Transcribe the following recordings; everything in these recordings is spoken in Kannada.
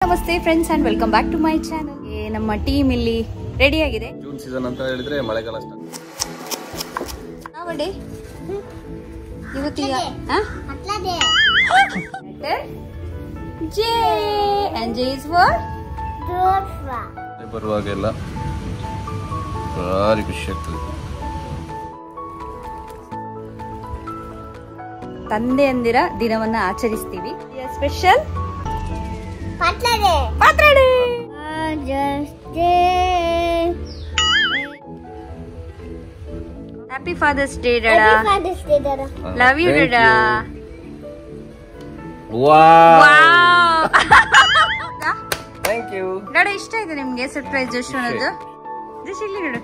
ನಮಸ್ತೆ friends and welcome back to my channel. ನಮ್ಮ ಟೀಮ್ ಇಲ್ಲಿ ರೆಡಿ ಆಗಿದೆ. ಜೂನ್ ಸೀಸನ್ ಅಂತ ಹೇಳಿದ್ರೆ ಮಳೆಗಾಲ ನಾವಡೆ ಇವತ್ತಿಗೆ J and J is what ಬರುವಾಗೆಲ್ಲ ಭಾರಿ ಖುಷಿ ಆಗ್ತದೆ. ತಂದೆಯಂದಿರ ದಿನವನ್ನ ಆಚರಿಸ್ತೀವಿ. ಸ್ಪೆಷಲ್ ಪಾತ್ರಡೆ. ಹ್ಯಾಪಿ ಫಾದರ್ಸ್ ಡೇ ಡಾಡಾ. ಲವ್ ಯು ಡಾಡಾ. ಥ್ಯಾಂಕ್ ಯು ಡಾಡಾ. ಇಷ್ಟ ಆಯ್ತು ನಿಮ್ಗೆ ಸರ್ಪ್ರೈಸ್ ಜೋಶ್ವನದ್ದು? ಜಸ್ಟ್ ಇಲ್ಲಿ ನೋಡು.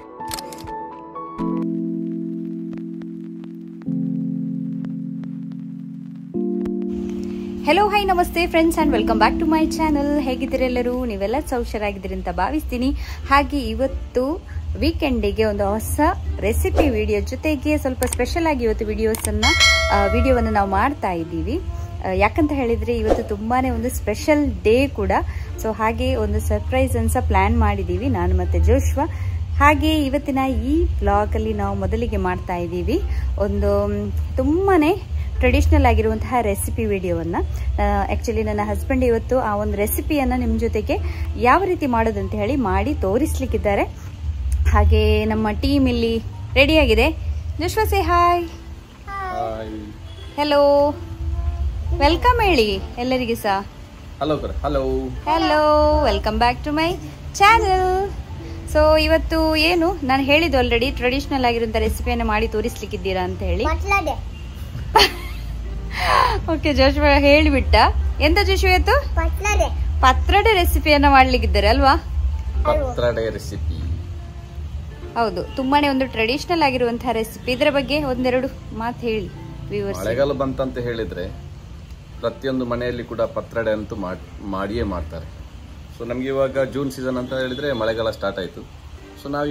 ಹೆಲೋ ಹೈ ನಮಸ್ತೆ friends and welcome back to my channel. ಹೇಗಿದ್ದೀರಿ ಎಲ್ಲರೂ? ನೀವೆಲ್ಲ ಹುಷಾರಾಗಿದ್ದೀರಿ ಅಂತ ಭಾವಿಸ್ತೀನಿ. ಹಾಗೆ ಇವತ್ತು ವೀಕೆಂಡಿಗೆ ಒಂದು ಹೊಸ ರೆಸಿಪಿ ವಿಡಿಯೋ ಜೊತೆಗೆ ಸ್ವಲ್ಪ ಸ್ಪೆಷಲ್ ಆಗಿ ಇವತ್ತು ವಿಡಿಯೋವನ್ನು ನಾವು ಮಾಡ್ತಾ ಇದ್ದೀವಿ. ಯಾಕಂತ ಹೇಳಿದ್ರೆ ಇವತ್ತು ತುಂಬಾನೇ ಒಂದು ಸ್ಪೆಷಲ್ ಡೇ ಕೂಡ. ಸೊ ಹಾಗೆ ಒಂದು ಸರ್ಪ್ರೈಸ್ ಅನ್ಸ ಪ್ಲಾನ್ ಮಾಡಿದ್ದೀವಿ ನಾನು ಮತ್ತೆ ಜೋಶ್ವಾ. ಹಾಗೆ ಇವತ್ತಿನ ಈ ಬ್ಲಾಗ್ ಅಲ್ಲಿ ನಾವು ಮೊದಲಿಗೆ ಮಾಡ್ತಾ ಇದ್ದೀವಿ ಒಂದು ತುಂಬಾನೇ ಟ್ರೆಡಿಷನಲ್ ಆಗಿರುವಂತಹ ರೆಸಿಪಿ ವಿಡಿಯೋವನ್ನ. ಆಕ್ಚುಲಿ ನನ್ನ ಹಸ್ಬೆಂಡ್ ಇವತ್ತು ಆ ಒಂದು ರೆಸಿಪಿಯನ್ನ ನಿಮ್ ಜೊತೆಗೆ ಯಾವ ರೀತಿ ಮಾಡೋದಂತ ಹೇಳಿ ಮಾಡಿ ತೋರಿಸ್ಲಿಕ್ಕಿದ್ದಾರೆ. ಹಾಗೆ ನಮ್ಮ ಟೀಮ್ ಇಲ್ಲಿ ರೆಡಿ ಆಗಿದೆ. Joshua say hi. Hello, welcome ಹೇಳಿ ಎಲ್ಲರಿಗೂ ಸಹ. Hello hello hello, welcome back to my channel. So ಇವತ್ತು ಏನು ನಾನು ಹೇಳಿದ್ದು ಆಲ್ರೆಡಿ ಟ್ರೆಡಿಷನಲ್ ಆಗಿರುವಂತ ರೆಸಿಪಿಯನ್ನು ಮಾಡಿ ತೋರಿಸ್ಲಿಕ್ಕಿದ್ದೀರಾ ಅಂತ ಹೇಳಿ. ಓಕೆ, ಜೋಶ್ವಾ ಹೇಳಿಬಿಟ್ಟ. ಎಂತ ಜೋಶ್ವಾ ಇವತ್ತು ಪತ್ರಡೆ ರೆಸಿಪಿಯನ್ನ ಮಾಡ್ಲಿಕ್ಕಿದ್ದಾರೆ ಅಲ್ವಾ? ಪತ್ರಡೆ ರೆಸಿಪಿ ಹೌದು, ತುಂಬಾನೇ ಒಂದು ಟ್ರೆಡಿಷನಲ್ ಆಗಿರುವಂತಹ ರೆಸಿಪಿ. ಇದರ ಬಗ್ಗೆ ಒಂದೆರಡು ಮಾತು ಹೇಳಿ ವ್ಯೂವರ್ಸ್. ಮಳೆಗಾಲ ಬಂತಂತ ಹೇಳಿದ್ರೆ ಪ್ರತಿಯೊಂದು ಮನೆಯಲ್ಲಿ ಕೂಡ ಪತ್ರಡೆ ಅಂತೂ ಮಾಡಿಯೇ ಮಾಡ್ತಾರೆ. ಸೊ ನಮ್ಗೆ ಇವಾಗ ಜೂನ್ ಸೀಸನ್ ಅಂತ ಹೇಳಿದ್ರೆ ಮಳೆಗಾಲ ಸ್ಟಾರ್ಟ್ ಆಯ್ತು. ಸೊ ನಾವು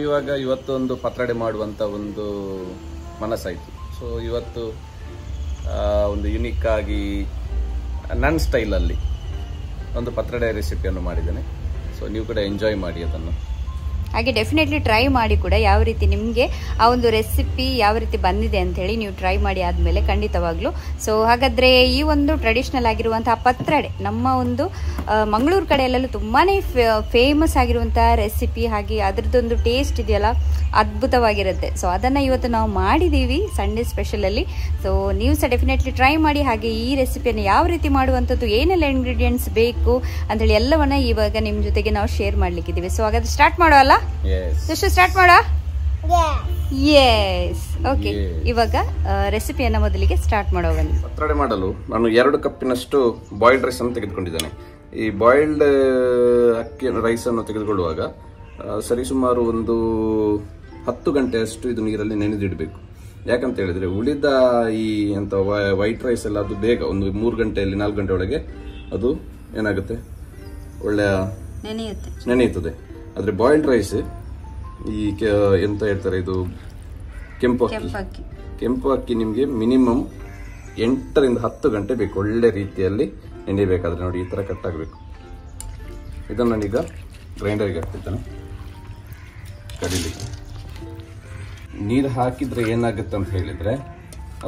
ಇವತ್ತು ಒಂದು ಪತ್ರಡೆ ಮಾಡುವಂತ ಒಂದು ಮನಸ್ಸಾಯ್ತು. ಸೊ ಇವತ್ತು ಒಂದು ಯುನಿಕ್ ಆಗಿ ನನ್ನ ಸ್ಟೈಲಲ್ಲಿ ಒಂದು ಪತ್ರಡೆ ರೆಸಿಪಿಯನ್ನು ಮಾಡಿದ್ದೇನೆ. ಸೊ ನೀವು ಕೂಡ ಎಂಜಾಯ್ ಮಾಡಿ ಅದನ್ನು. ಹಾಗೆ ಡೆಫಿನೆಟ್ಲಿ ಟ್ರೈ ಮಾಡಿ ಕೂಡ ಯಾವ ರೀತಿ ನಿಮಗೆ ಆ ಒಂದು ರೆಸಿಪಿ ಯಾವ ರೀತಿ ಬಂದಿದೆ ಅಂತ ಹೇಳಿ ನೀವು ಟ್ರೈ ಮಾಡಿ ಆದಮೇಲೆ ಖಂಡಿತವಾಗ್ಲೂ. ಸೊ ಹಾಗಾದ್ರೆ ಈ ಒಂದು ಟ್ರೆಡಿಷನಲ್ ಆಗಿರುವಂತಹ ಪತ್ರಡೆ ನಮ್ಮ ಒಂದು ಮಂಗಳೂರು ಕಡೆಯಲ್ಲೆಲ್ಲ ತುಂಬಾನೇ ಫೇಮಸ್ ಆಗಿರುವಂತಹ ರೆಸಿಪಿ. ಹಾಗೆ ಅದರದ್ದೊಂದು ಟೇಸ್ಟ್ ಇದೆಯಲ್ಲ ಅದ್ಭುತವಾಗಿರುತ್ತೆ. ಸೊ ಅದನ್ನ ಇವತ್ತು ನಾವು ಮಾಡಿದೀವಿ ಸಂಡೇ ಸ್ಪೆಷಲ್ ಅಲ್ಲಿ. ಸೊ ನೀವು ಸಹ ಡೆಫಿನೆಟ್ಲಿ ಟ್ರೈ ಮಾಡಿ. ಹಾಗೆ ಈ ರೆಸಿಪಿಯನ್ನು ಯಾವ ರೀತಿ ಮಾಡುವಂಥದ್ದು, ಏನೆಲ್ಲ ಇಂಗ್ರೀಡಿಯೆಂಟ್ಸ್ ಬೇಕು ಅಂತೇಳಿ ಎಲ್ಲವನ್ನ ಇವಾಗ ನಿಮ್ ಜೊತೆಗೆ ನಾವು ಶೇರ್ ಮಾಡ್ಲಿಕ್ಕಿದ್ದೀವಿ. ಸೊ ಹಾಗಾದ್ರೆ ಸ್ಟಾರ್ಟ್ ಮಾಡೋಲ್ಲ? ಎಷ್ಟು ಸ್ಟಾರ್ಟ್ ಮಾಡುವ? ಎಸ್. ಓಕೆ, ಇವಾಗ ರೆಸಿಪಿಯನ್ನ ಮೊದಲಿಗೆ ಸ್ಟಾರ್ಟ್ ಮಾಡುವ. ಪತ್ರಡೆ ಮಾಡಲು ನಾನು 2 ಕಪ್ಪಿನಷ್ಟು ಬಾಯ್ಲ್ಡ್ ರೈಸ್ ಅನ್ನು ತೆಗೆದುಕೊಂಡಿದ್ದೇನೆ. ಈ ಬಾಯ್ಲ್ಡ್ ಅಕ್ಕಿ ರೈಸ್ ಅನ್ನು ತೆಗೆದುಕೊಳ್ಳುವಾಗ ಸರಿಸುಮಾರು ಒಂದು 10 ಗಂಟೆಯಷ್ಟು ಇದು ನೀರಲ್ಲಿ ನೆನೆದಿಡಬೇಕು. ಯಾಕಂತ ಹೇಳಿದ್ರೆ ಉಳಿದ ಈ ಅಂತ ವೈಟ್ ರೈಸ್ ಎಲ್ಲ ಅದು ಬೇಗ ಒಂದು 3 ಗಂಟೆಯಲ್ಲಿ 4 ಗಂಟೆ ಒಳಗೆ ಅದು ಏನಾಗುತ್ತೆ, ಒಳ್ಳೆಯ ನೆನೆಯುತ್ತದೆ. ಆದ್ರೆ ಬಾಯ್ಲ್ಡ್ ರೈಸ್ ಈ ಎಂತ ಹೇಳ್ತಾರೆ, ಇದು ಕೆಂಪು ಅಕ್ಕಿ ನಿಮ್ಗೆ ಮಿನಿಮಮ್ 8 ರಿಂದ 10 ಗಂಟೆ ಬೇಕು ಒಳ್ಳೆ ರೀತಿಯಲ್ಲಿ ನೆನೆಯಬೇಕಾದ್ರೆ. ನೋಡಿ, ಈ ತರ ಕಟ್ ಆಗಬೇಕು. ಇದನ್ನು ನಾನೀಗ ಗ್ರೈಂಡರ್ಗೆ ಹಾಕ್ತಿದ್ದೇನೆ ಕಡಿಲಿಕ್ಕೆ. ನೀರು ಹಾಕಿದ್ರೆ ಏನಾಗುತ್ತೆ ಅಂತ ಹೇಳಿದ್ರೆ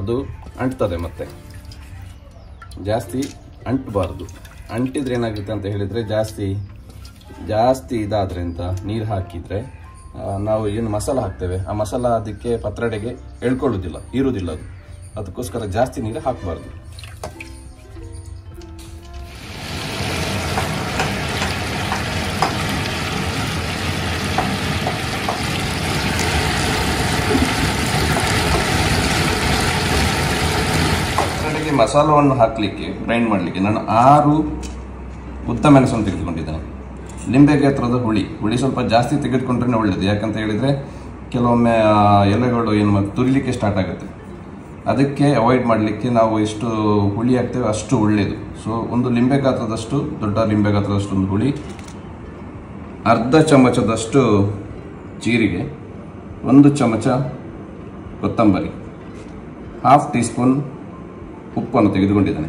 ಅದು ಅಂಟ್ತದೆ. ಮತ್ತೆ ಜಾಸ್ತಿ ಅಂಟಬಾರ್ದು. ಅಂಟಿದ್ರೆ ಏನಾಗುತ್ತೆ ಅಂತ ಹೇಳಿದ್ರೆ ಜಾಸ್ತಿ ಇದಾದ್ರೆ ಅಂತ ನೀರು ಹಾಕಿದ್ರೆ ನಾವು ಏನು ಮಸಾಲ ಹಾಕ್ತೇವೆ ಆ ಮಸಾಲ ಅದಕ್ಕೆ ಪತ್ರಡೆಗೆ ಎಳ್ಕೊಳ್ಳೋದಿಲ್ಲ, ಇರುವುದಿಲ್ಲ ಅದು. ಅದಕ್ಕೋಸ್ಕರ ಜಾಸ್ತಿ ನೀರು ಹಾಕಬಾರ್ದು. ಪತ್ರಡೆಗೆ ಮಸಾಲವನ್ನು ಹಾಕಲಿಕ್ಕೆ ಗ್ರೈಂಡ್ ಮಾಡಲಿಕ್ಕೆ ನಾನು 6 ಉದ್ದ ಮೆಣಸನ್ನು ತೆಗೆದುಕೊಂಡಿದ್ದೇನೆ. ಲಿಂಬೆಗೆ ಹತ್ರದ ಹುಳಿ ಸ್ವಲ್ಪ ಜಾಸ್ತಿ ತೆಗೆದುಕೊಂಡ್ರೆ ಒಳ್ಳೇದು. ಯಾಕಂತ ಹೇಳಿದ್ರೆ ಕೆಲವೊಮ್ಮೆ ಎಲೆಗಳು ಏನು ತುರಿಲಿಕ್ಕೆ ಸ್ಟಾರ್ಟ್ ಆಗುತ್ತೆ. ಅದಕ್ಕೆ ಅವಾಯ್ಡ್ ಮಾಡಲಿಕ್ಕೆ ನಾವು ಎಷ್ಟು ಹುಳಿ ಹಾಕ್ತೇವೆ ಅಷ್ಟು ಒಳ್ಳೆಯದು. ಸೊ ಒಂದು ಲಿಂಬೆ ಗಾತ್ರದಷ್ಟು, ದೊಡ್ಡ ಲಿಂಬೆ ಗಾತ್ರದಷ್ಟು ಒಂದು ಹುಳಿ, ಅರ್ಧ ಚಮಚದಷ್ಟು ಜೀರಿಗೆ, 1 ಚಮಚ ಕೊತ್ತಂಬರಿ, 1/2 ಟೀ ಸ್ಪೂನ್ ಉಪ್ಪನ್ನು ತೆಗೆದುಕೊಂಡಿದ್ದೇನೆ.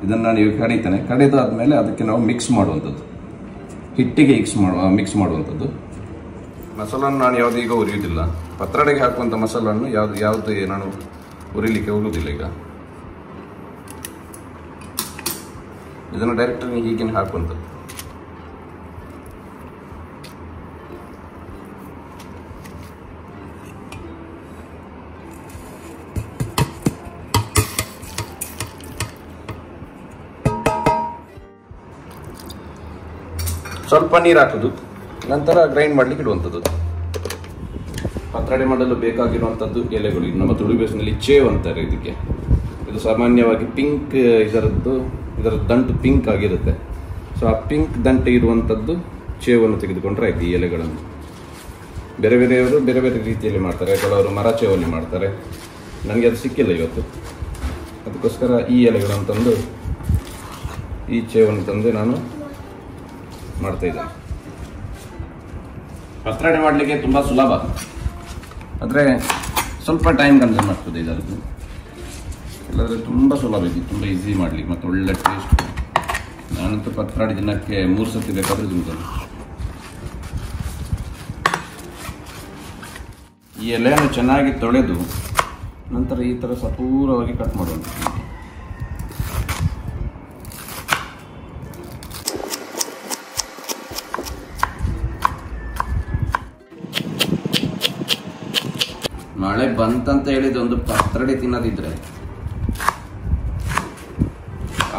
ಇದನ್ನು ನಾನು ಈಗ ಕಡಿತೇನೆ. ಕಡಿದಾದ್ಮೇಲೆ ಅದಕ್ಕೆ ನಾವು ಮಿಕ್ಸ್ ಮಾಡುವಂಥದ್ದು. ಹಿಟ್ಟಿಗೆ ಮಿಕ್ಸ್ ಮಾಡುವಂಥದ್ದು. ಮಸಾಲನ್ನು ನಾನು ಯಾವುದು ಈಗ ಉರಿಯುವುದಿಲ್ಲ. ಪತ್ರೊಡೆಗೆ ಹಾಕುವಂಥ ಮಸಾಲನ್ನು ಯಾವುದು ನಾನು ಉರಿಲಿಕ್ಕೆ ಹೋಗುವುದಿಲ್ಲ. ಈಗ ಇದನ್ನು ಡೈರೆಕ್ಟಾಗಿ ಹೀಗೆ ಹಾಕುವಂಥದ್ದು. ಸ್ವಲ್ಪ ನೀರು ಹಾಕೋದು, ನಂತರ ಗ್ರೈಂಡ್ ಮಾಡ್ಲಿಕ್ಕೆ ಇಡುವಂಥದ್ದು. ಪತ್ರೊಡೆ ಮಾಡಲು ಬೇಕಾಗಿರುವಂಥದ್ದು ಎಲೆಗಳು ಇದು ನಮ್ಮ ತುಳು ಬೇಸಿನಲ್ಲಿ ಚೇವ್ ಅಂತಾರೆ ಇದಕ್ಕೆ. ಇದು ಸಾಮಾನ್ಯವಾಗಿ ಪಿಂಕ್, ಇದರ ದಂಟು ಪಿಂಕ್ ಆಗಿರುತ್ತೆ. ಸೊ ಆ ಪಿಂಕ್ ದಂಟು ಇರುವಂಥದ್ದು ಚೇವನ್ನು ತೆಗೆದುಕೊಂಡ್ರೆ ಆಯ್ತು. ಈ ಎಲೆಗಳನ್ನು ಬೇರೆ ಬೇರೆಯವರು ಬೇರೆ ಬೇರೆ ರೀತಿಯಲ್ಲಿ ಮಾಡ್ತಾರೆ. ಕೆಲವರು ಮರ ಚೇವಲ್ಲಿ ಮಾಡ್ತಾರೆ. ನನಗೆ ಅದು ಸಿಕ್ಕಿಲ್ಲ ಇವತ್ತು, ಅದಕ್ಕೋಸ್ಕರ ಈ ಎಲೆಗಳನ್ನು ತಂದು ಈ ಚೇವನ್ನು ತಂದು ನಾನು ಮಾಡ್ತಾ ಇದ್ದೇನೆ. ಪತ್ರೊಡೆ ಮಾಡಲಿಕ್ಕೆ ತುಂಬ ಸುಲಭ, ಆದರೆ ಸ್ವಲ್ಪ ಟೈಮ್ ಕನ್ಸ್ಯೂಮ್ ಆಗ್ತದೆ ಇದರದ್ದು. ಇಲ್ಲಾಂದರೆ ತುಂಬ ಸುಲಭ ಇದೆ, ತುಂಬ ಈಸಿ ಮಾಡಲಿಕ್ಕೆ ಮತ್ತು ಒಳ್ಳೆ ಟೇಸ್ಟ್. ನಾನಂತೂ ಪತ್ರೊಡೆ ದಿನಕ್ಕೆ 3 ಸತಿ ಬೇಕಾದರೂ ತಿಂತೇನೆ. ಈ ಎಲೆಯನ್ನು ಚೆನ್ನಾಗಿ ತೊಳೆದು ನಂತರ ಈ ಥರ ಸಪೂರವಾಗಿ ಕಟ್ ಮಾಡುವಂಥದ್ದು. ಮಳೆ ಬಂತಂತ ಹೇಳಿದ ಒಂದು ಪತ್ರೊಡೆ ತಿನ್ನದಿದ್ರೆ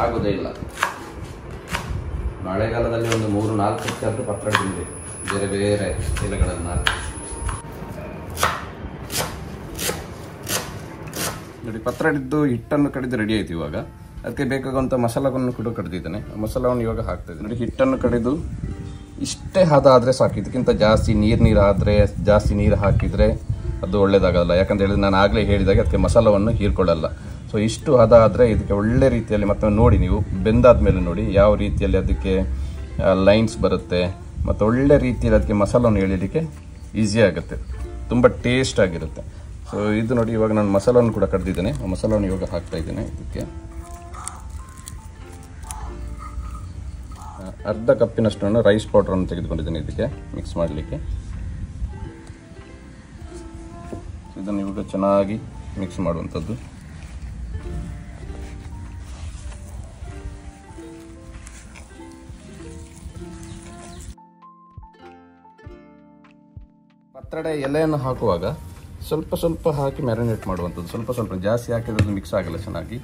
ಆಗುದೇ ಇಲ್ಲ. ಮಳೆಗಾಲದಲ್ಲಿ ಒಂದು 3-4 ಸತಿ ಆದರೂ ಪತ್ರೊಡೆ ತಿಂದೆ, ಬೇರೆ ಬೇರೆ ಎಲೆಗಳನ್ನು ನೋಡಿ. ಪತ್ರೊಡೆದ್ದು ಹಿಟ್ಟನ್ನು ಕಡಿದು ರೆಡಿ ಆಯ್ತು. ಇವಾಗ ಅದಕ್ಕೆ ಬೇಕಾಗುವಂಥ ಮಸಾಲವನ್ನು ಕೂಡ ಕಡಿದಿದ್ದೇನೆ. ಮಸಾಲವನ್ನು ಇವಾಗ ಹಾಕ್ತಾ ಇದ್ದೀನಿ ನೋಡಿ. ಹಿಟ್ಟನ್ನು ಕಡಿದು ಇಷ್ಟೇ ಹದ ಆದರೆ ಸಾಕು. ಇದಕ್ಕಿಂತ ಜಾಸ್ತಿ ನೀರಾದರೆ, ಜಾಸ್ತಿ ನೀರು ಹಾಕಿದರೆ ಅದು ಒಳ್ಳೇದಾಗಲ್ಲ. ಯಾಕಂತ ಹೇಳಿದ್ರೆ ನಾನು ಆಗಲೇ ಹೇಳಿದಾಗ ಅದಕ್ಕೆ ಮಸಾಲವನ್ನು ಹೀರ್ಕೊಳ್ಳಲ್ಲ. ಸೊ ಇಷ್ಟು ಹದ ಆದರೆ ಇದಕ್ಕೆ ಒಳ್ಳೆ ರೀತಿಯಲ್ಲಿ, ಮತ್ತು ನೋಡಿ ನೀವು ಬೆಂದಾದ ಮೇಲೆ ನೋಡಿ ಯಾವ ರೀತಿಯಲ್ಲಿ ಅದಕ್ಕೆ ಲೈನ್ಸ್ ಬರುತ್ತೆ, ಮತ್ತು ಒಳ್ಳೆ ರೀತಿಯಲ್ಲಿ ಅದಕ್ಕೆ ಮಸಾಲವನ್ನು ಎಳಿಲಿಕ್ಕೆ ಈಸಿ ಆಗುತ್ತೆ, ತುಂಬ ಟೇಸ್ಟ್ ಆಗಿರುತ್ತೆ. ಸೊ ಇದು ನೋಡಿ, ಇವಾಗ ನಾನು ಮಸಾಲವನ್ನು ಕೂಡ ಕಡ್ದಿದ್ದೇನೆ. ಆ ಮಸಾಲವನ್ನು ಇವಾಗ ಹಾಕ್ತಾ ಇದ್ದೇನೆ. ಇದಕ್ಕೆ ಅರ್ಧ ಕಪ್ಪಿನಷ್ಟು ರೈಸ್ ಪೌಡರನ್ನು ತೆಗೆದುಕೊಂಡಿದ್ದೇನೆ ಇದಕ್ಕೆ ಮಿಕ್ಸ್ ಮಾಡಲಿಕ್ಕೆ. ಇದನ್ನು ಇವಾಗ ಚೆನ್ನಾಗಿ ಮಿಕ್ಸ್ ಮಾಡುವಂಥದ್ದು. ಪತ್ರೊಡೆ ಎಲೆಯನ್ನು ಹಾಕುವಾಗ ಸ್ವಲ್ಪ ಸ್ವಲ್ಪ ಹಾಕಿ ಮ್ಯಾರಿನೇಟ್ ಮಾಡುವಂಥದ್ದು. ಸ್ವಲ್ಪ ಸ್ವಲ್ಪ, ಜಾಸ್ತಿ ಹಾಕಿದ್ರೆ ಮಿಕ್ಸ್ ಆಗಲ್ಲ ಚೆನ್ನಾಗಿ.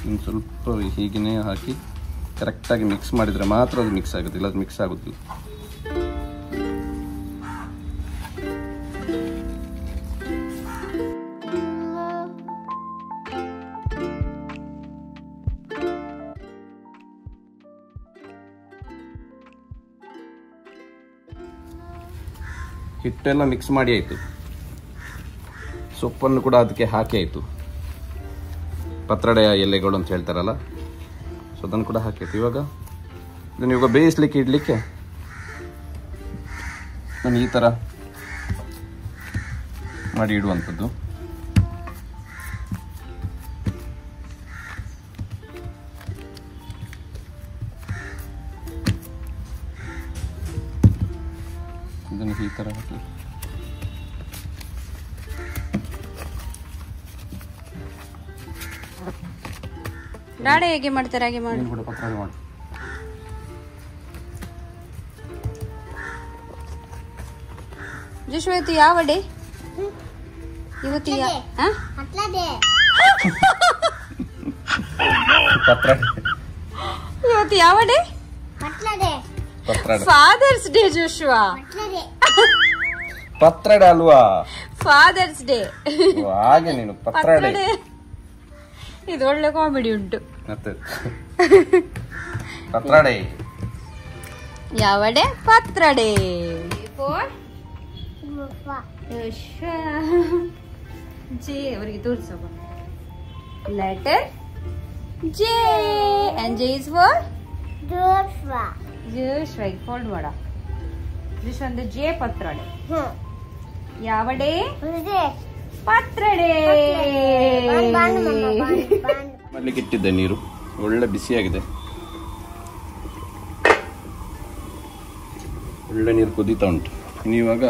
ಇನ್ನು ಸ್ವಲ್ಪ ಹೀಗೇ ಹಾಕಿ ಕರೆಕ್ಟಾಗಿ ಮಿಕ್ಸ್ ಮಾಡಿದರೆ ಮಾತ್ರ ಅದು ಮಿಕ್ಸ್ ಆಗುತ್ತೆ, ಇಲ್ಲ ಅದು ಮಿಕ್ಸ್ ಆಗೋದಿಲ್ಲ. ಹಿಟ್ಟೆಲ್ಲ ಮಿಕ್ಸ್ ಮಾಡಿ ಆಯಿತು. ಸೊಪ್ಪನ್ನು ಕೂಡ ಅದಕ್ಕೆ ಹಾಕಿ ಆಯಿತು. ಪತ್ರೊಡೆಯ ಎಲೆಗಳು ಅಂತ ಹೇಳ್ತಾರಲ್ಲ, ಸೊ ಅದನ್ನು ಕೂಡ ಹಾಕೈತಿ. ಇವಾಗ ಇದನ್ನು ಇವಾಗ ಬೇಯಿಸ್ಲಿಕ್ಕೆ ಇಡಲಿಕ್ಕೆ ನಾನು ಈ ಥರ ಮಾಡಿ ಇಡುವಂಥದ್ದು. ಇದನ್ನು ಈ ಥರ ಹಾಕಿ ಡಾಡೆ ಹೇಗೆ ಮಾಡ್ತಾರೆ ಹಾಗೆ ಮಾಡಿ. ಪತ್ರೊಡೆ ಮಾಡಿ. ಜೋಶು, ಇವತ್ತು ಯಾವ ಡೇ? ಇವತ್ತು ಇವತ್ತು ಯಾವ ಡೇ? Father's day Joshua. ಪತ್ರೊಡೆ ಅಲ್ವಾ? Father's day. ಹಾಗೆ ನೀನು ಪತ್ರೊಡೆ. ಇದು ಒಳ್ಳೆ ಕಾಮಿಡಿ ಉಂಟು. ಪತ್ರೊಡೆ ಯಾವ ಡೇ? ಪತ್ರೊಡೆ. ಜೆ ಅವರಿಗೆ ತೋರಿಸೋಣ. Letter J and J is for Joshua. Joshua fold ಮಾಡ. ದಿಸ್ ಒಂದು ಜೆ ಪತ್ರೊಡೆ. ಯಾವ ಡೇ? ಪತ್ರೊಡೆ ಮಾಡ್ಲಿಕ್ಕೆ ಇಟ್ಟಿದ್ದೆ. ನೀರು ಒಳ್ಳೆ ಬಿಸಿಯಾಗಿದೆ, ಒಳ್ಳೆ ನೀರು ಕುದೀತಾ ಉಂಟು. ಇವಾಗ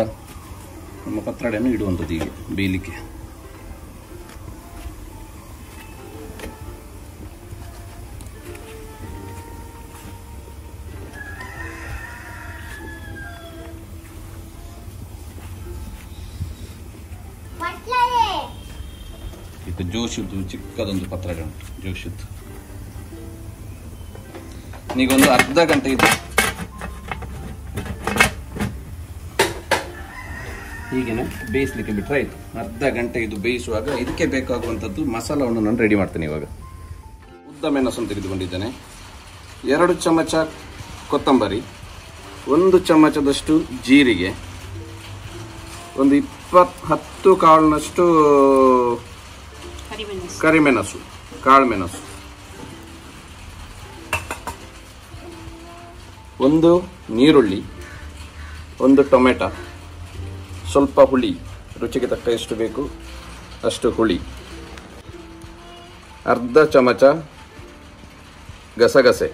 ನಮ್ಮ ಪತ್ರೊಡೆಯನ್ನು ಇಡುವಂಥದ್ದು ಈಗ ಬೇಯಲಿಕ್ಕೆ. ಇದು ಜೋಶದ್ದು ಚಿಕ್ಕದೊಂದು ಪತ್ರೊಡೆ ಉಂಟು, ಜೋಶದ್ದು. ಈಗ ಒಂದು ಅರ್ಧ ಗಂಟೆ ಇದು ಹೀಗೇನೆ ಬೇಯಿಸ್ಲಿಕ್ಕೆ ಬಿಟ್ಟರೆ ಆಯ್ತು. ಅರ್ಧ ಗಂಟೆ ಇದು ಬೇಯಿಸುವಾಗ ಇದಕ್ಕೆ ಬೇಕಾಗುವಂಥದ್ದು ಮಸಾಲವನ್ನು ನಾನು ರೆಡಿ ಮಾಡ್ತೇನೆ. ಇವಾಗ ಉದ್ದ ಮೆಣಸನ್ನು ತೆಗೆದುಕೊಂಡಿದ್ದೇನೆ, 2 ಚಮಚ ಕೊತ್ತಂಬರಿ, 1 ಚಮಚದಷ್ಟು ಜೀರಿಗೆ, ಒಂದು 10 ಕಾಳಿನಷ್ಟು ಕರಿಮೆಣಸು, ಕಾಳುಮೆಣಸು, 1 ನೀರುಳ್ಳಿ, 1 ಟೊಮೆಟೊ, ಸ್ವಲ್ಪ ಹುಳಿ, ರುಚಿಗೆ ತಕ್ಕ ಎಷ್ಟು ಬೇಕು ಅಷ್ಟು ಹುಳಿ, ಅರ್ಧ ಚಮಚ ಗಸಗಸೆ,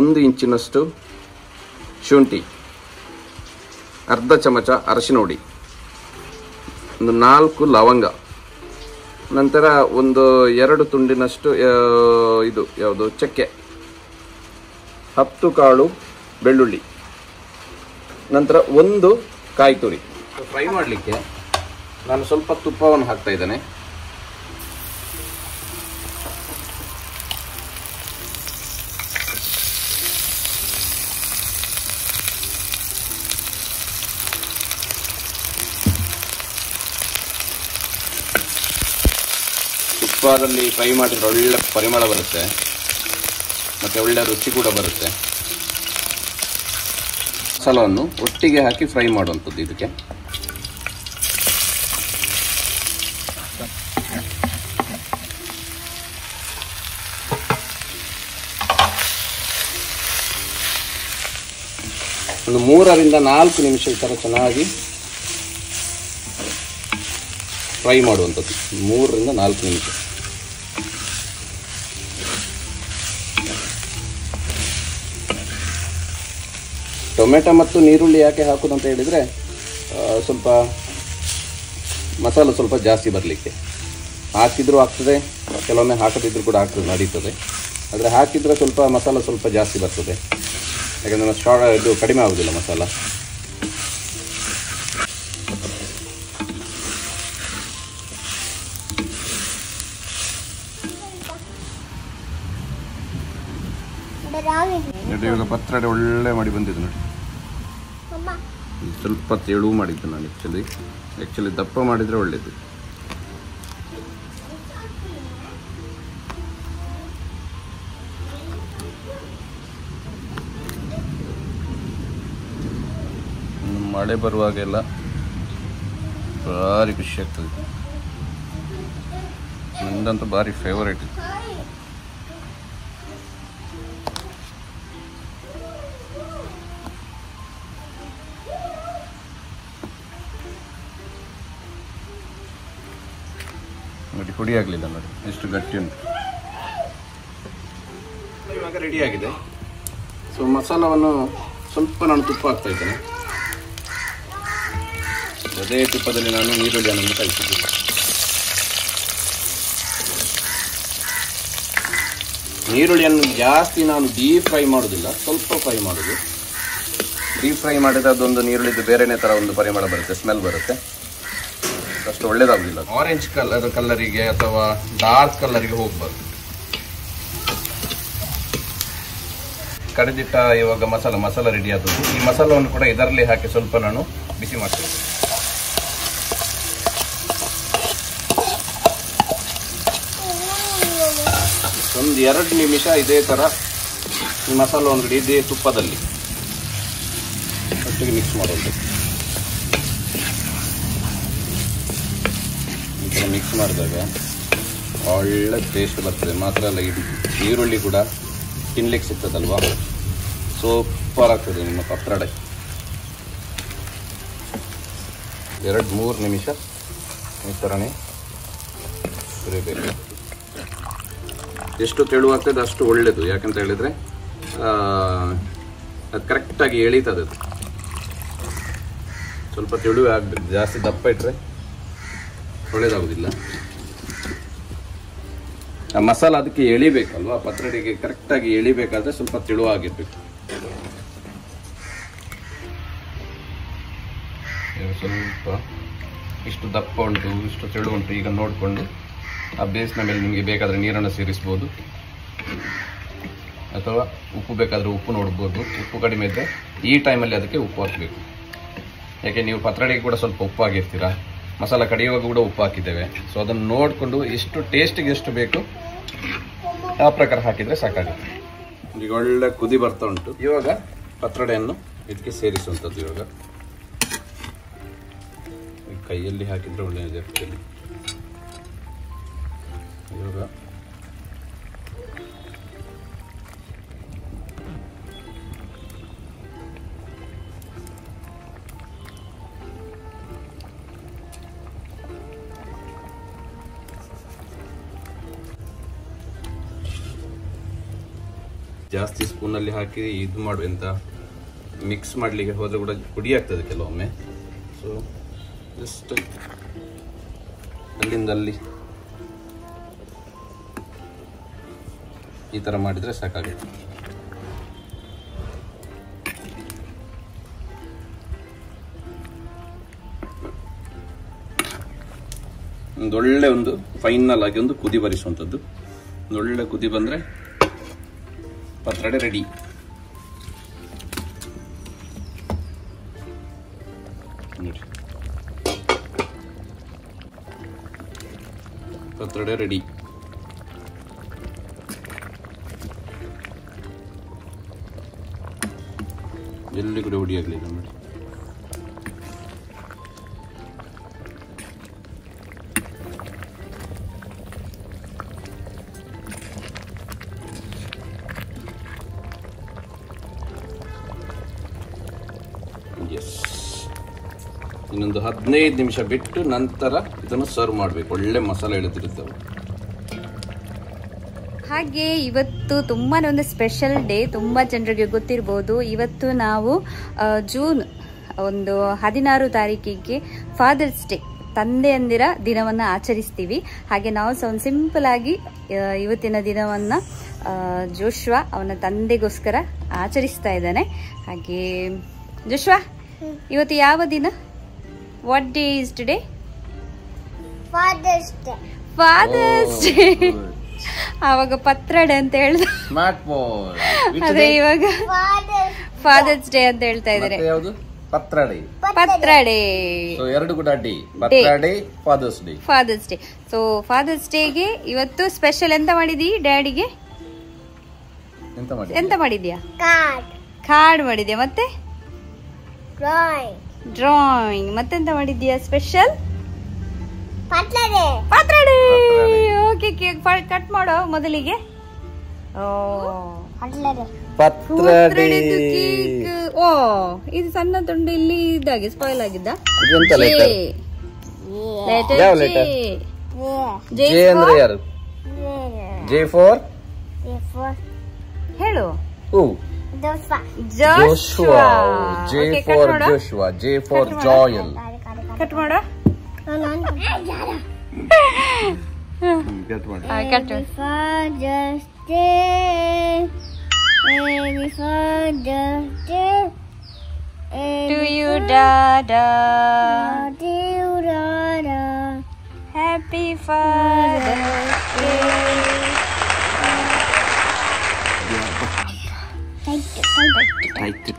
1 ಇಂಚಿನಷ್ಟು ಶುಂಠಿ, ಅರ್ಧ ಚಮಚ ಅರಶಿನ ಹುಡಿ, ಒಂದು 4 ಲವಂಗ, ನಂತರ ಒಂದು 2 ತುಂಡಿನಷ್ಟು ಇದು ಯಾವುದು ಚಕ್ಕೆ, 10 ಕಾಳು ಬೆಳ್ಳುಳ್ಳಿ, ನಂತರ 1 ಕಾಯಿ ತುರಿ. ಫ್ರೈ ಮಾಡಲಿಕ್ಕೆ ನಾನು ಸ್ವಲ್ಪ ತುಪ್ಪವನ್ನು ಹಾಕ್ತಾ ಇದ್ದೇನೆ. ತುಪ್ಪದಲ್ಲಿ ಫ್ರೈ ಮಾಡಿದ್ರೆ ಒಳ್ಳೆ ಪರಿಮಳ ಬರುತ್ತೆ, ಮತ್ತೆ ಒಳ್ಳೆ ರುಚಿ ಕೂಡ ಬರುತ್ತೆ. ಮಸಾಲವನ್ನು ಒಟ್ಟಿಗೆ ಹಾಕಿ ಫ್ರೈ ಮಾಡುವಂಥದ್ದು ಇದಕ್ಕೆ. ಒಂದು 3 ರಿಂದ 4 ನಿಮಿಷ ಈ ಥರ ಚೆನ್ನಾಗಿ ಫ್ರೈ ಮಾಡುವಂಥದ್ದು. 3 ರಿಂದ 4 ನಿಮಿಷ. ಟೊಮೆಟೊ ಮತ್ತು ನೀರುಳ್ಳಿ ಯಾಕೆ ಹಾಕೋದು ಅಂತ ಹೇಳಿದರೆ ಸ್ವಲ್ಪ ಮಸಾಲೆ ಸ್ವಲ್ಪ ಜಾಸ್ತಿ ಬರಲಿಕ್ಕೆ. ಹಾಕಿದರೂ ಆಗ್ತದೆ, ಕೆಲವೊಮ್ಮೆ ಹಾಕದಿದ್ದರೂ ಕೂಡ ಆಗ್ತದೆ, ನಡೀತದೆ. ಆದರೆ ಹಾಕಿದರೆ ಸ್ವಲ್ಪ ಮಸಾಲೆ ಸ್ವಲ್ಪ ಜಾಸ್ತಿ ಬರ್ತದೆ, ಯಾಕಂದರೆ ಇದು ಕಡಿಮೆ ಆಗೋದಿಲ್ಲ ಮಸಾಲ. ಇವಾಗ ಪತ್ರೊಡೆ ಒಳ್ಳೆ ಮಾಡಿ ಬಂದಿದ್ದು ನೋಡಿ. ಸ್ವಲ್ಪ ತೆಳು ಮಾಡಿದ್ದು ನಾನು ಆ್ಯಕ್ಚುಲಿ ದಪ್ಪ ಮಾಡಿದರೆ ಒಳ್ಳೆಯದು. ಮಳೆ ಬರುವಾಗೆಲ್ಲ ಭಾರಿ ಖುಷಿ ಆಗ್ತದೆ. ನಂದಂತೂ ಭಾರಿ ಫೇವರೇಟ್ ಇದು. ನೋಡಿ, ಹುಡಿ ಆಗಲಿಲ್ಲ ನೋಡಿ, ಎಷ್ಟು ಗಟ್ಟಿ ಉಂಟು. ಇವಾಗ ರೆಡಿಯಾಗಿದೆ. ಸೊ ಮಸಾಲವನ್ನು ಸ್ವಲ್ಪ ನಾನು ತುಪ್ಪ ಹಾಕ್ತಾ ಇದ್ದೇನೆ. ಅದೇ ತುಪ್ಪದಲ್ಲಿ ನಾನು ನೀರುಳ್ಳಿಯನ್ನು ಕಲಿಸಿದ್ದೀನಿ. ನೀರುಳ್ಳಿಯನ್ನು ಜಾಸ್ತಿ ನಾನು ಡೀಪ್ ಫ್ರೈ ಮಾಡೋದಿಲ್ಲ, ಸ್ವಲ್ಪ ಫ್ರೈ ಮಾಡೋದು. ಡೀಪ್ ಫ್ರೈ ಮಾಡಿದ್ರೆ ಅದೊಂದು ನೀರುಳ್ಳಿದ್ದು ಬೇರೆನೇ ಥರ ಒಂದು ಪರಿಮಳ ಬರುತ್ತೆ, ಸ್ಮೆಲ್ ಬರುತ್ತೆ, ಅಷ್ಟು ಒಳ್ಳೇದಾಗುದಿಲ್ಲ. ಆರೆಂಜ್ ಕಲರಿಗೆ ಅಥವಾ ಡಾರ್ಕ್ ಕಲರಿಗೆ ಹೋಗ್ಬಾರ್ದು. ಕಡಿದಿಟ್ಟ ಇವಾಗ ಮಸಾಲ ರೆಡಿ ಆದದ್ದು. ಈ ಮಸಾಲವನ್ನು ಕೂಡ ಇದರಲ್ಲಿ ಹಾಕಿ ಸ್ವಲ್ಪ ನಾನು ಬಿಸಿ ಮಾಡ್ತೇನೆ. ಒಂದು 2 ನಿಮಿಷ ಇದೇ ಥರ ಈ ಮಸಾಲವನ್ನು ಇದೇ ತುಪ್ಪದಲ್ಲಿ ಒಟ್ಟಿಗೆ ಮಿಕ್ಸ್ ಮಾಡೋದು. ಈ ಥರ ಮಿಕ್ಸ್ ಮಾಡಿದಾಗ ಒಳ್ಳೆ ಟೇಸ್ಟ್ ಬರ್ತದೆ. ಮಾತ್ರ ಅಲ್ಲ, ಇದು ಈರುಳ್ಳಿ ಕೂಡ ತಿನ್ಲಿಕ್ಕೆ ಸಿಗ್ತದಲ್ವಾ, ಸೂಪರ್ ಆಗ್ತದೆ ನಿಮ್ಮ ಪತ್ರೊಡೆ. 2-3 ನಿಮಿಷ ಈ ಥರನೇ ಹುರಿಬೇಕು. ಎಷ್ಟು ತೆಳುವಾಗ್ತದೆ ಅಷ್ಟು ಒಳ್ಳೆಯದು. ಯಾಕಂತ ಹೇಳಿದರೆ ಅದು ಕರೆಕ್ಟಾಗಿ ಎಳೀತದೆ. ಅದು ಸ್ವಲ್ಪ ತೆಳು ಆಗಬೇಕು, ಜಾಸ್ತಿ ದಪ್ಪ ಇಟ್ಟರೆ ಒಳ್ಳೆಯದಾಗೋದಿಲ್ಲ. ಆ ಮಸಾಲ ಅದಕ್ಕೆ ಎಳಿಬೇಕಲ್ವಾ, ಪತ್ರೊಡೆಗೆ ಕರೆಕ್ಟಾಗಿ ಎಳಿಬೇಕಾದ್ರೆ ಸ್ವಲ್ಪ ತೆಳುವಾಗಿರ್ಬೇಕು. ಸ್ವಲ್ಪ ಇಷ್ಟು ದಪ್ಪ ಉಂಟು, ಇಷ್ಟು ತೆಳು ಉಂಟು, ಈಗ ನೋಡಿಕೊಂಡು ಆ ಬೇಸ್ನ ಮೇಲೆ ನಿಮಗೆ ಬೇಕಾದರೆ ನೀರನ್ನು ಸೇರಿಸ್ಬೋದು, ಅಥವಾ ಉಪ್ಪು ಬೇಕಾದರೆ ಉಪ್ಪು ನೋಡ್ಬೋದು. ಉಪ್ಪು ಕಡಿಮೆ ಇದ್ದರೆ ಈ ಟೈಮಲ್ಲಿ ಅದಕ್ಕೆ ಉಪ್ಪು ಹಾಕಬೇಕು. ಯಾಕೆ ನೀವು ಪತ್ರೊಡೆಗೆ ಕೂಡ ಸ್ವಲ್ಪ ಉಪ್ಪು ಹಾಕಿರ್ತೀರ, ಮಸಾಲ ಕಡಿಯುವಾಗ ಕೂಡ ಉಪ್ಪು ಹಾಕಿದ್ದೇವೆ. ಸೊ ಅದನ್ನು ನೋಡಿಕೊಂಡು ಎಷ್ಟು ಟೇಸ್ಟಿಗೆ ಎಷ್ಟು ಬೇಕು ಆ ಪ್ರಕಾರ ಹಾಕಿದರೆ ಸಾಕಾಗುತ್ತೆ. ಈಗ ಒಳ್ಳೆ ಕುದಿ ಬರ್ತಾ ಉಂಟು. ಇವಾಗ ಪತ್ರೊಡೆಯನ್ನು ಇದಕ್ಕೆ ಸೇರಿಸುವಂಥದ್ದು. ಇವಾಗ ಕೈಯಲ್ಲಿ ಹಾಕಿದರೆ ಒಳ್ಳೆಯದಿರ್ತದೆ. ಇವಾಗ ಜಾಸ್ತಿ ಸ್ಪೂನಲ್ಲಿ ಹಾಕಿ ಇದು ಮಾಡು ಎಂತ ಮಿಕ್ಸ್ ಮಾಡಲಿಕ್ಕೆ ಹೋದರೆ ಕೂಡ ಪುಡಿ ಆಗ್ತದೆ ಕೆಲವೊಮ್ಮೆ. ಸೊ ಜಸ್ಟ್ ಅಲ್ಲಿಂದ ಅಲ್ಲಿ ಈ ಥರ ಮಾಡಿದರೆ ಸಾಕಾಗುತ್ತೆ. ಒಂದೊಳ್ಳೆ ಒಂದು ಫೈನಲ್ ಆಗಿ ಒಂದು ಕುದಿ ಬರಿಸುವಂಥದ್ದು. ಒಂದೊಳ್ಳೆ ಕುದಿ ಬಂದರೆ ಪತ್ರೊಡೆ ರೆಡಿ. ನೋಡಿ, ಪತ್ರೊಡೆ ರೆಡಿ. ಎಲ್ಲಿ ಕೂಡ ಹುಡಿ ಆಗಲಿಲ್ಲ ನೋಡಿ. ಎಸ್, ಇನ್ನೊಂದು 15 ನಿಮಿಷ ಬಿಟ್ಟು ನಂತರ ಇದನ್ನು ಸರ್ವ್ ಮಾಡಬೇಕು. ಒಳ್ಳೆ ಮಸಾಲೆ ಎಳೆದಿರುತ್ತವೆ. ಹಾಗೆ ಇವತ್ತು ತುಂಬಾ ಒಂದು ಸ್ಪೆಷಲ್ ಡೇ, ತುಂಬ ಜನರಿಗೆ ಗೊತ್ತಿರ್ಬೋದು. ಇವತ್ತು ನಾವು ಜೂನ್ 16 ತಾರೀಕಿಗೆ ಫಾದರ್ಸ್ ಡೇ, ತಂದೆಯಂದಿರ ದಿನವನ್ನು ಆಚರಿಸ್ತೀವಿ. ಹಾಗೆ ನಾವು ಸಹ ಒಂದು ಸಿಂಪಲ್ ಆಗಿ ಇವತ್ತಿನ ದಿನವನ್ನು ಜೋಶ್ವಾ ಅವನ ತಂದೆಗೋಸ್ಕರ ಆಚರಿಸ್ತಾ ಇದ್ದಾನೆ. ಹಾಗೆ ಜೋಶ್ವಾ, ಇವತ್ತು ಯಾವ ದಿನ? What day is today? Father's Day. ಆವಾಗ ಪತ್ರೊಡೆ ಅಂತ ಹೇಳ್ದ, ಅದೇ ಇವಾಗ ಫಾದರ್ಸ್ ಡೇ ಅಂತ ಹೇಳ್ತಾ ಇದ್ದಾರೆ. ಪತ್ರೊಡೆ ಎರಡು ಕೂಡ ಡೇ, ಪತ್ರೊಡೆ father's day. Father's day. So father's ಡೇಗೆ ಇವತ್ತು ಸ್ಪೆಷಲ್ ಎಂತ ಮಾಡಿದಿ? ಡ್ಯಾಡಿಗೆ ಎಂತ ಮಾಡಿದ್ಯಾ? ಕಾರ್ಡ್ ಮಾಡಿದ್ಯಾ, ಮತ್ತೆ ಡ್ರಾಯಿಂಗ್, ಮತ್ತೆಂತ ಮಾಡಿದ್ಯಾ ಸ್ಪೆಷಲ್? ಪತ್ರೊಡೆ. ಓಕೆ, ಕೇಕ್ ಕಟ್ ಮಾಡೋ ಮೊದಲಿಗೆ. ಪತ್ರೊಡೆ ಕೇಕ್. ಓ, ಇದು ಸಣ್ಣ ತುಂಡು ಇಲ್ಲಿ ಇದ್ದಾಗೆ ಸ್ಪಾಯ್ಲ್ ಆಗಿದ್ದ. ಹೇಳು. Joshua. J for Joshua. J for Joel. Cut ಮಾಡು. ಕಟ್ ಮಾಡು. Cut. Father's Day. Happy Father's Day. To you, Dada. To you, Dada. Happy Father's Day.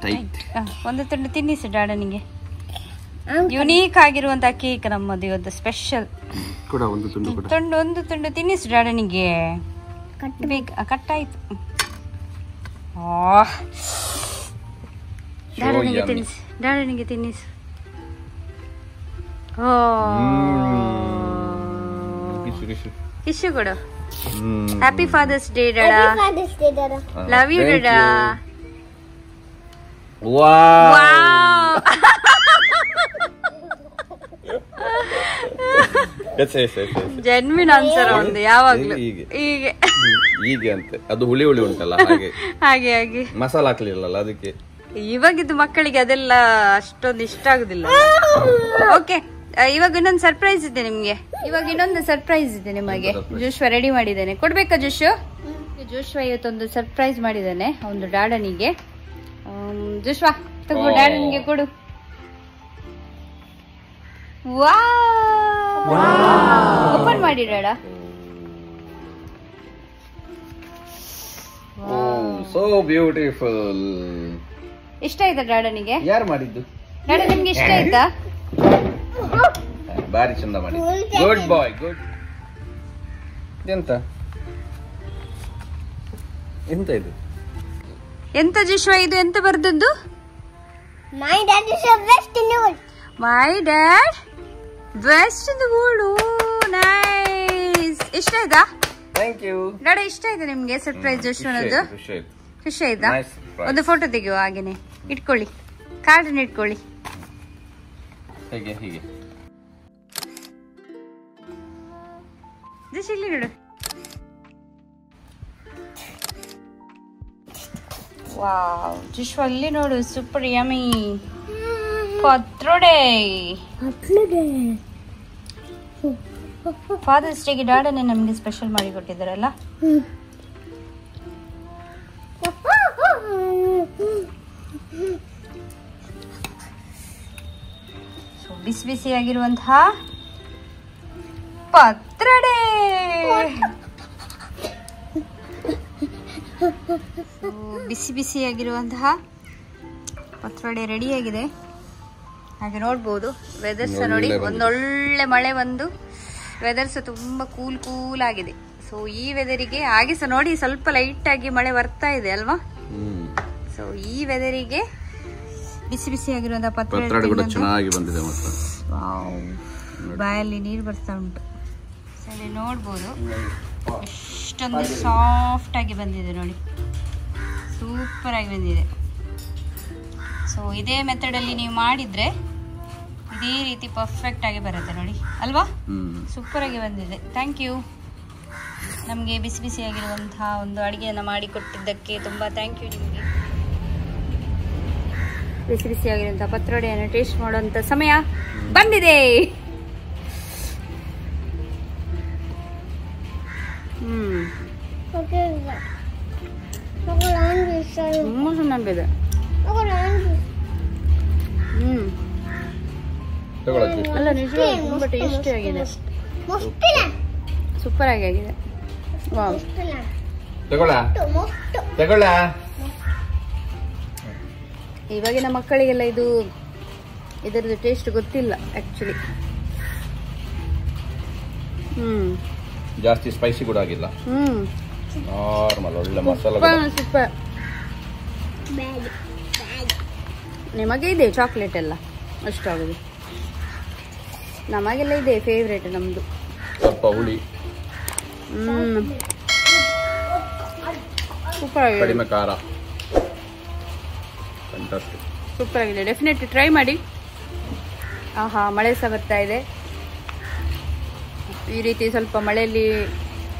Tight. ಒಂದು ತುಂಡು ತಿನ್ನಿಸು ಡಾಡನಿಗೆ. ಯುನೀಕ್ ಆಗಿರುವಂತ ಕೇಕ್ ನಮ್ಮದು ಇವತ್ತು ಸ್ಪೆಷಲ್. ಒಂದು ತುಂಡು ತಿನ್ನಿಸು ಡಾಡನಿಗೆ. ಕಟ್ಟಾಯ್ತು. ಡಾಡನಿಗೆ ತಿನ್ನಿಸು. ಕಿಶು ಕೊಡು. ಹ್ಯಾಪಿ ಫಾದರ್ಸ್ ಡೇ ಡಾಡಾ. ಲವ್ ಯು ಡಾಡಾ. Wow. ಜೆನ್ವಿನ್ ಆನ್ಸರ್ ಒಂದು ಯಾವಾಗ್ಲೂ ಹೀಗೆ ಹೀಗೆ ಹೀಗೆ ಅಂತೆ. ಅದು ಹುಳಿ ಹುಳಿ ಉಂಟಲ್ಲ ಹಾಗೆ ಹಾಗೆ ಹಾಗೆ ಮಸಾಲ ಹಾಕ್ಲಿಲ್ಲಲ್ಲ ಅದಕ್ಕೆ. ಇವಾಗಿದ್ದು ಮಕ್ಕಳಿಗೆ ಅದೆಲ್ಲ ಅಷ್ಟೊಂದು ಇಷ್ಟ ಆಗುದಿಲ್ಲ. ಓಕೆ, ಇವಾಗ ಇನ್ನೊಂದು ಸರ್ಪ್ರೈಸ್ ಇದೆ ನಿಮ್ಗೆ. ಇವಾಗ ಇನ್ನೊಂದು ಸರ್ಪ್ರೈಸ್ ಇದೆ ನಿಮಗೆ. ಜೋಶ್ವ ರೆಡಿ ಮಾಡಿದ್ದೇನೆ, ಕೊಡ್ಬೇಕಾ ಜೋಶು? ಜೋಶ್ವ ಇವತ್ತೊಂದು ಸರ್ಪ್ರೈಸ್ ಮಾಡಿದ್ದಾನೆ ಒಂದು ಡಾಡನಿಗೆ. ಜೋಶ್ವ ತಗೋ, ಡಾಡನಿಗೆ ಕೊಡು. ವಾ, ಓಪನ್ ಮಾಡಿ ಡಾಡ. So beautiful. ಇಷ್ಟ ಆಯ್ತಾ ಡಾಡನಿಗೆ? ಯಾರು ಮಾಡಿದ್ದು? ಡಾಡ ನಿಮ್ಗೆ ಇಷ್ಟ ಆಯ್ತಾ? ಬಾರಿ ಚಂದ ಮಾಡಿ. ಗುಡ್ ಬಾಯ್, ಗುಡ್. ಎಂತ ಎಂತ ಇದು? ಎಂತ ಜೋಶ್ವ ಇದು? ಎಂತ ಬರ್ದದ್ದು? My dad is a best in the world. My dad best in the world. Nice. ಇಷ್ಟ ಆಯ್ತಾ? Thank you. ಡಾಡ ಇಷ್ಟ ಆಯ್ತಾ ನಿಮ್ಗೆ ಸರ್ಪ್ರೈಸ್ ಜೋಶ್ವನದ್ದು? ಖುಷಿ ಆಯ್ತಾ? ಒಂದು ಫೋಟೋ ತೆಗೆಯುವ ಹಾಗೇನೆ. ಇಟ್ಕೊಳ್ಳಿ, ಕಾರ್ಡ್ ಇಟ್ಕೊಳ್ಳಿ. ಹೇಗೆ ಹೀಗೆ ಇಲ್ಲಿ ನೋಡು. ವಾವ್, ಜೋಶ್ವ ಅಲ್ಲಿ ನೋಡು, ಸೂಪರ್ ಯಮಿ ಪತ್ರೊಡೆ. ಫಾದರ್ಸ್ ಡೇಗೆ ಡಾಡನೆ ನಮ್ಗೆ ಸ್ಪೆಷಲ್ ಮಾಡಿ ಕೊಟ್ಟಿದ್ದಾರಲ್ಲ. ಬಿಸಿ ಬಿಸಿಯಾಗಿರುವಂತಹ ಪತ್ರೊಡೆ. ಬಿಸಿ ಬಿಸಿಯಾಗಿರುವಂತಹ ಪತ್ರೊಡೆ ರೆಡಿಯಾಗಿದೆ. ಹಾಗೆ ನೋಡ್ಬೋದು ವೆದರ್ಸ್ ನೋಡಿ, ಒಂದೊಳ್ಳೆ ಮಳೆ ಬಂದು ವೆದರ್ಸ್ ತುಂಬಾ ಕೂಲ್ ಆಗಿದೆ. ಸೊ ಈ ವೆದರಿಗೆ ಹಾಗೆ ಸಹ ನೋಡಿ ಸ್ವಲ್ಪ ಲೈಟ್ ಆಗಿ ಮಳೆ ಬರ್ತಾ ಇದೆ ಅಲ್ವಾ. ಸೊ ಈ ವೆದರಿಗೆ ಬಿಸಿ ಬಿಸಿಯಾಗಿರುವಂತಹ ಪತ್ರೊಡೆ ಕೂಡ ಚೆನ್ನಾಗಿ ಬಂದಿದೆ. ಮತ್ತೆ ಬಾಯಲ್ಲಿ ನೀರು ಬರ್ತಾ ಉಂಟು. ಸರಿ ನೋಡ್ಬೋದು ಎಷ್ಟೊಂದು ಸಾಫ್ಟ್ ಆಗಿ ಬಂದಿದೆ ನೋಡಿ, ಸೂಪರ್ ಆಗಿ ಬಂದಿದೆ. ಸೊ ಇದೇ ಮೆಥಡಲ್ಲಿ ನೀವು ಮಾಡಿದ್ರೆ ಇದೇ ರೀತಿ ಪರ್ಫೆಕ್ಟ್ ಆಗಿ ಬರುತ್ತೆ ನೋಡಿ ಅಲ್ವಾ. ಸೂಪರ್ ಆಗಿ ಬಂದಿದೆ. Thank you. ನಮಗೆ ಬಿಸಿ ಬಿಸಿಯಾಗಿರುವಂತಹ ಒಂದು ಅಡುಗೆಯನ್ನು ಮಾಡಿಕೊಟ್ಟಿದ್ದಕ್ಕೆ ತುಂಬ ಥ್ಯಾಂಕ್ ಯು ನಿಮಗೆ. ಬಿಸಿ ಬಿಸಿಯಾಗಿರುವಂತಹ ಪತ್ರೊಡೆಯನ್ನು ಟೇಸ್ಟ್ ಮಾಡುವಂಥ ಸಮಯ ಬಂದಿದೆ. ತುಂಬ ಚೆನ್ನಾಗಿದೆ. ಅಲ್ಲ ನಿಜವಾಗಿ ತುಂಬ ಟೇಸ್ಟಿ ಆಗಿದೆ, ಸೂಪರ್ ಆಗಿದೆ. ಇವಾಗಿನ ಮಕ್ಕಳಿಗೆಲ್ಲ ಇದರದ್ದು ಟೇಸ್ಟ್ ಗೊತ್ತಿಲ್ಲ ಆಕ್ಚುಲಿ. ಜಾಸ್ತಿ ಸ್ಪೈಸಿ ಕೂಡ ಆಗಿಲ್ಲ, ನಾರ್ಮಲ್ ಒಳ್ಳೆ ಮಸಾಲ. ಸೂಪರ್. ನಿಮಗೆ ಇದೆ ಚಾಕ್ಲೇಟ್ ಎಲ್ಲ ಅಷ್ಟು ಆಗುದು, ನಮಗೆಲ್ಲ ಇದೆ ಫೇವ್ರೇಟ್ ನಮ್ದು. ಸ್ವಲ್ಪ ಹುಳಿ, ಸೂಪರ್ ಆಗಿದೆ, ಕಡಿಮೆ ಖಾರ, ಸೂಪರ್ ಆಗಿದೆ. ಡೆಫಿನೆಟ್ಲಿ ಟ್ರೈ ಮಾಡಿ. ಆಹಾ, ಮಳೆ ಸಹ ಬರ್ತಾ ಇದೆ. ಈ ರೀತಿ ಸ್ವಲ್ಪ ಮಳೆಯಲ್ಲಿ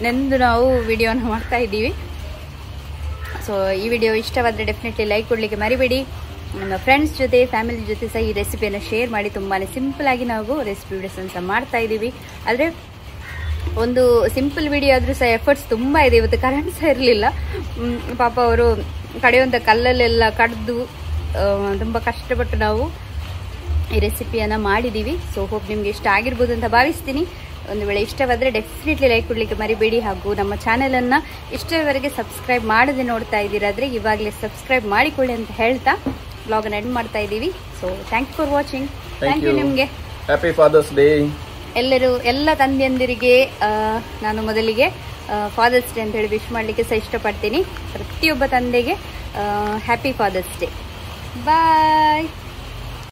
ನೆಂದು ನಾವು ವಿಡಿಯೋನ ಮಾಡ್ತಾ ಇದ್ದೀವಿ. ಸೊ ಈ ವಿಡಿಯೋ ಇಷ್ಟವಾದರೆ ಡೆಫಿನೆಟ್ಲಿ ಲೈಕ್ ಕೊಡಲಿಕ್ಕೆ ಮರಿಬೇಡಿ. ನಮ್ಮ ಫ್ರೆಂಡ್ಸ್ ಜೊತೆ ಫ್ಯಾಮಿಲಿ ಜೊತೆ ಸಹ ಈ ರೆಸಿಪಿಯನ್ನು ಶೇರ್ ಮಾಡಿ. ತುಂಬಾ ಸಿಂಪಲಾಗಿ ನಾವು ರೆಸಿಪಿ ವಿಡಿಯೋಸನ್ನು ಸಹ ಮಾಡ್ತಾ ಇದ್ದೀವಿ. ಆದರೆ ಒಂದು ಸಿಂಪಲ್ ವಿಡಿಯೋ ಆದರೂ ಸಹ ಎಫರ್ಟ್ಸ್ ತುಂಬ ಇದೆ. ಇವತ್ತು ಕರೆಂಟ್ ಸಹ ಇರಲಿಲ್ಲ, ಪಾಪ ಅವರು ಕಡೆಯುವಂಥ ಕಲ್ಲಲ್ಲೆಲ್ಲ ಕಡ್ದು ತುಂಬ ಕಷ್ಟಪಟ್ಟು ನಾವು ಈ ರೆಸಿಪಿಯನ್ನು ಮಾಡಿದ್ದೀವಿ. ಸೊ ಹೋಪ್ ನಿಮಗೆ ಇಷ್ಟ ಆಗಿರ್ಬೋದು ಅಂತ ಭಾವಿಸ್ತೀನಿ. ಒಂದು ವೇಳೆ ಇಷ್ಟವಾದರೆ ಡೆಫಿನೆಟ್ಲಿ ಲೈಕ್ ಕೊಡಲಿಕ್ಕೆ ಮರಿಬೇಡಿ. ಹಾಗೂ ನಮ್ಮ ಚಾನೆಲನ್ನು ಇಷ್ಟರವರೆಗೆ ಸಬ್ಸ್ಕ್ರೈಬ್ ಮಾಡದೆ ನೋಡ್ತಾ ಇದ್ದೀರಾದರೆ ಇವಾಗಲೇ ಸಬ್ಸ್ಕ್ರೈಬ್ ಮಾಡಿಕೊಳ್ಳಿ ಅಂತ ಹೇಳ್ತಾ ಬ್ಲಾಗನ್ನು ಎಂಡ್ ಮಾಡ್ತಾ ಇದ್ದೀವಿ. So thank you for watching. Thank you ನಿಮಗೆ. Happy father's day. ಎಲ್ಲ ತಂದೆಯಂದಿರಿಗೆ ನಾನು ಮೊದಲಿಗೆ ಫಾದರ್ಸ್ ಡೇ ಅಂತ ಹೇಳಿ ವಿಶ್ ಮಾಡಲಿಕ್ಕೆ ಸಹ ಇಷ್ಟಪಡ್ತೀನಿ. ಪ್ರತಿಯೊಬ್ಬ ತಂದೆಗೆ ಹ್ಯಾಪಿ ಫಾದರ್ಸ್ ಡೇ. ಬಾಯ್.